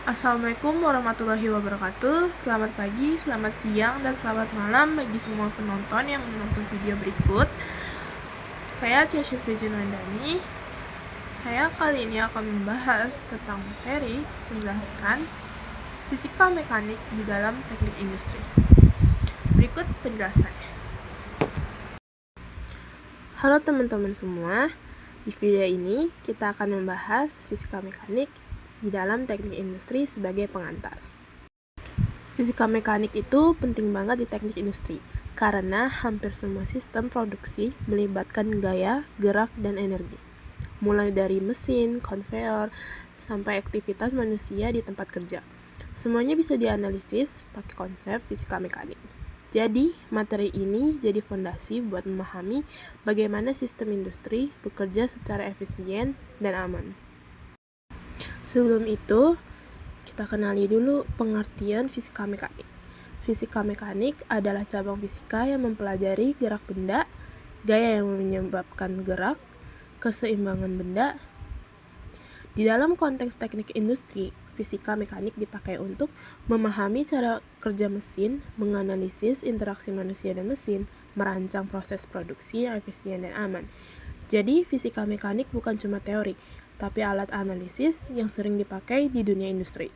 Assalamualaikum warahmatullahi wabarakatuh. Selamat pagi, selamat siang, dan selamat malam bagi semua penonton yang menonton video berikut. Saya Cesha Vijayandani. Saya kali ini akan membahas tentang materi penjelasan fisika mekanik di dalam teknik industri. Berikut penjelasannya. Halo teman-teman semua. Di video ini kita akan membahas fisika mekanik di dalam teknik industri sebagai pengantar. Fisika mekanik itu penting banget di teknik industri karena hampir semua sistem produksi melibatkan gaya, gerak, dan energi. Mulai dari mesin, konveyor, sampai aktivitas manusia di tempat kerja. Semuanya bisa dianalisis pakai konsep fisika mekanik. Jadi, materi ini jadi fondasi buat memahami bagaimana sistem industri bekerja secara efisien dan aman. Sebelum itu, kita kenali dulu pengertian fisika mekanik. Fisika mekanik adalah cabang fisika yang mempelajari gerak benda, gaya yang menyebabkan gerak, keseimbangan benda. Di dalam konteks teknik industri, fisika mekanik dipakai untuk memahami cara kerja mesin, menganalisis interaksi manusia dan mesin, merancang proses produksi yang efisien dan aman. Jadi, fisika mekanik bukan cuma teori, tapi alat analisis yang sering dipakai di dunia industri.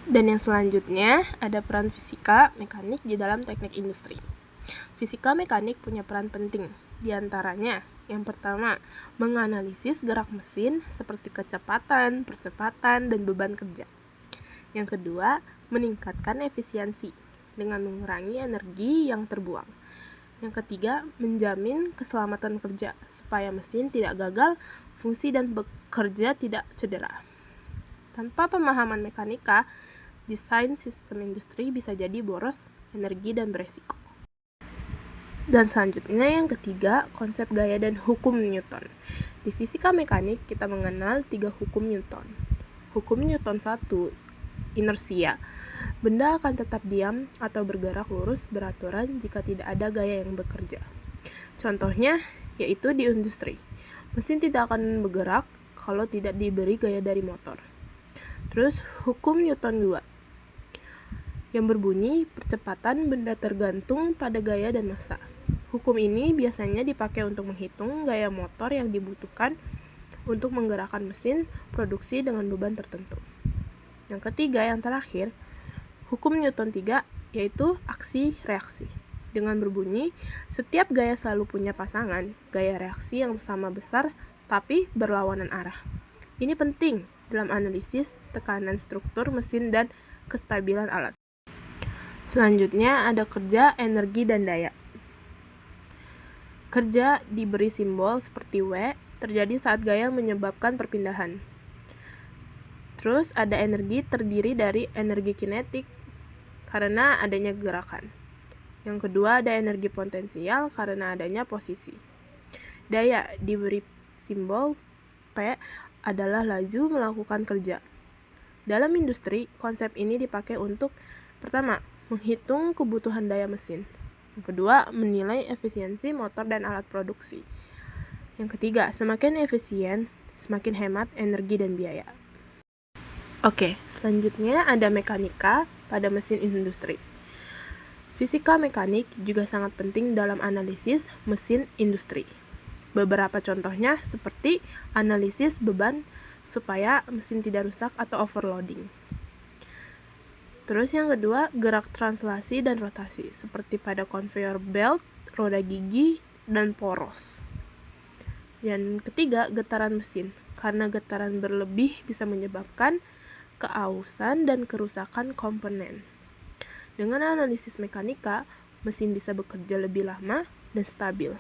Dan yang selanjutnya, ada peran fisika mekanik di dalam teknik industri. Fisika mekanik punya peran penting, di antaranya yang pertama, menganalisis gerak mesin seperti kecepatan, percepatan, dan beban kerja. Yang kedua, meningkatkan efisiensi dengan mengurangi energi yang terbuang. Yang ketiga, menjamin keselamatan kerja supaya mesin tidak gagal fungsi dan bekerja tidak cedera. Tanpa pemahaman mekanika, desain sistem industri bisa jadi boros, energi, dan beresiko. Dan selanjutnya yang ketiga, konsep gaya dan hukum Newton. Di fisika mekanik kita mengenal 3 hukum Newton. Hukum Newton 1, inersia. Benda akan tetap diam atau bergerak lurus beraturan jika tidak ada gaya yang bekerja. Contohnya yaitu di industri. Mesin tidak akan bergerak kalau tidak diberi gaya dari motor. Terus hukum Newton 2 yang berbunyi percepatan benda tergantung pada gaya dan massa. Hukum ini biasanya dipakai untuk menghitung gaya motor yang dibutuhkan untuk menggerakkan mesin produksi dengan beban tertentu. Yang ketiga, yang terakhir, hukum Newton 3 yaitu aksi-reaksi. Dengan berbunyi, setiap gaya selalu punya pasangan, gaya reaksi yang sama besar tapi berlawanan arah. Ini penting dalam analisis tekanan struktur mesin dan kestabilan alat. Selanjutnya ada kerja, energi, dan daya. Kerja diberi simbol seperti W, terjadi saat gaya menyebabkan perpindahan. Terus ada energi terdiri dari energi kinetik karena adanya gerakan. Yang kedua ada energi potensial karena adanya posisi. Daya diberi simbol P adalah laju melakukan kerja. Dalam industri, konsep ini dipakai untuk pertama, menghitung kebutuhan daya mesin. Yang kedua, menilai efisiensi motor dan alat produksi. Yang ketiga, semakin efisien, semakin hemat energi dan biaya. Oke, selanjutnya ada mekanika pada mesin industri. Fisika mekanik juga sangat penting dalam analisis mesin industri. Beberapa contohnya seperti analisis beban supaya mesin tidak rusak atau overloading. Terus yang kedua, gerak translasi dan rotasi, seperti pada conveyor belt, roda gigi, dan poros. Yang ketiga, getaran mesin, karena getaran berlebih bisa menyebabkan keausan dan kerusakan komponen. Dengan analisis mekanika, mesin bisa bekerja lebih lama dan stabil.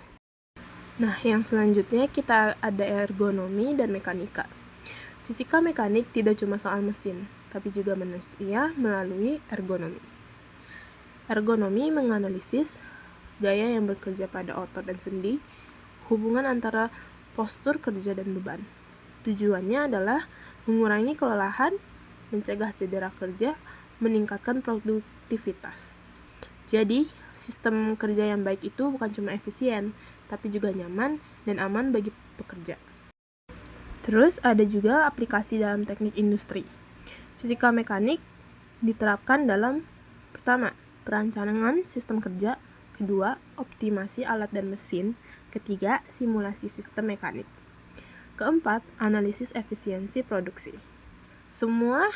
Nah, yang selanjutnya kita ada ergonomi dan mekanika. Fisika mekanik tidak cuma soal mesin, tapi juga manusia melalui ergonomi. Ergonomi menganalisis gaya yang bekerja pada otot dan sendi, hubungan antara postur kerja dan beban. Tujuannya adalah mengurangi kelelahan, mencegah cedera kerja, meningkatkan produktivitas. Jadi, sistem kerja yang baik itu bukan cuma efisien, tapi juga nyaman dan aman bagi pekerja. Terus ada juga aplikasi dalam teknik industri. Fisika mekanik diterapkan dalam pertama, perancangan sistem kerja, kedua, optimasi alat dan mesin, ketiga, simulasi sistem mekanik, keempat, analisis efisiensi produksi. Semua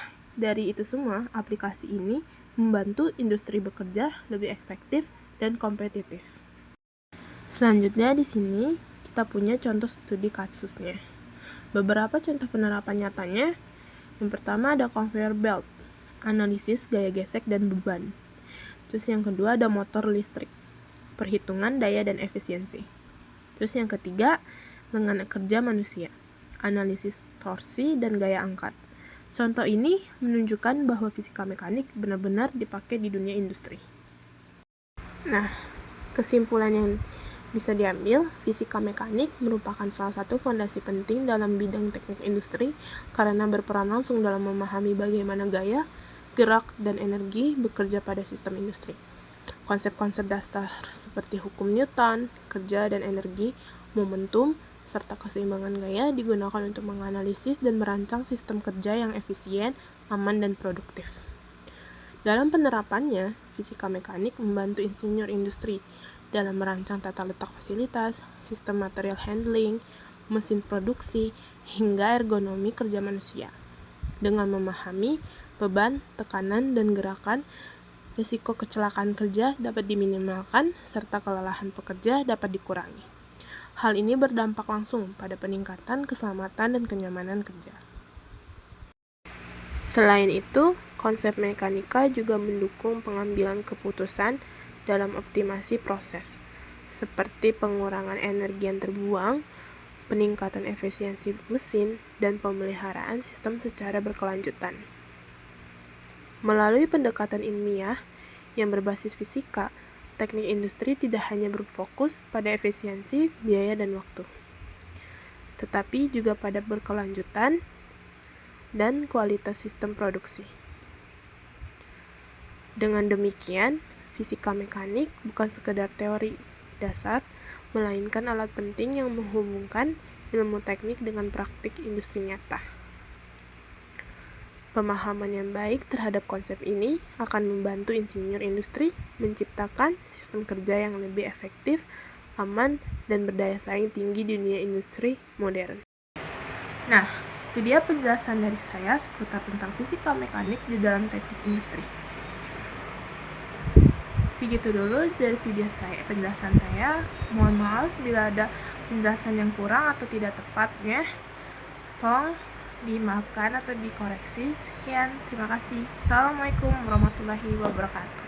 aplikasi ini membantu industri bekerja lebih efektif dan kompetitif. Selanjutnya di sini kita punya contoh studi kasusnya. Beberapa contoh penerapan nyatanya. Yang pertama ada conveyor belt, analisis gaya gesek dan beban. Terus yang kedua ada motor listrik, perhitungan daya dan efisiensi. Terus yang ketiga, lengan kerja manusia, analisis torsi dan gaya angkat. Contoh ini menunjukkan bahwa fisika mekanik benar-benar dipakai di dunia industri. Nah, kesimpulan yang bisa diambil, fisika mekanik merupakan salah satu fondasi penting dalam bidang teknik industri karena berperan langsung dalam memahami bagaimana gaya, gerak, dan energi bekerja pada sistem industri. Konsep-konsep dasar seperti hukum Newton, kerja dan energi, momentum, serta keseimbangan gaya digunakan untuk menganalisis dan merancang sistem kerja yang efisien, aman, dan produktif. Dalam penerapannya, fisika mekanik membantu insinyur industri dalam merancang tata letak fasilitas, sistem material handling, mesin produksi, hingga ergonomi kerja manusia. Dengan memahami beban, tekanan, dan gerakan, risiko kecelakaan kerja dapat diminimalkan serta kelelahan pekerja dapat dikurangi. Hal ini berdampak langsung pada peningkatan keselamatan dan kenyamanan kerja. Selain itu, konsep mekanika juga mendukung pengambilan keputusan dalam optimasi proses, seperti pengurangan energi yang terbuang, peningkatan efisiensi mesin, dan pemeliharaan sistem secara berkelanjutan. Melalui pendekatan ilmiah yang berbasis fisika, teknik industri tidak hanya berfokus pada efisiensi, biaya, dan waktu, tetapi juga pada berkelanjutan dan kualitas sistem produksi. Dengan demikian, fisika mekanik bukan sekedar teori dasar, melainkan alat penting yang menghubungkan ilmu teknik dengan praktik industri nyata. Pemahaman yang baik terhadap konsep ini akan membantu insinyur industri menciptakan sistem kerja yang lebih efektif, aman, dan berdaya saing tinggi di dunia industri modern. Nah, itu dia penjelasan dari saya seputar tentang fisika mekanik di dalam teknik industri. Segitu dulu dari video saya, penjelasan saya. Mohon maaf bila ada penjelasan yang kurang atau tidak tepatnya. Tolong dimaafkan atau dikoreksi. Sekian, terima kasih. Assalamualaikum warahmatullahi wabarakatuh.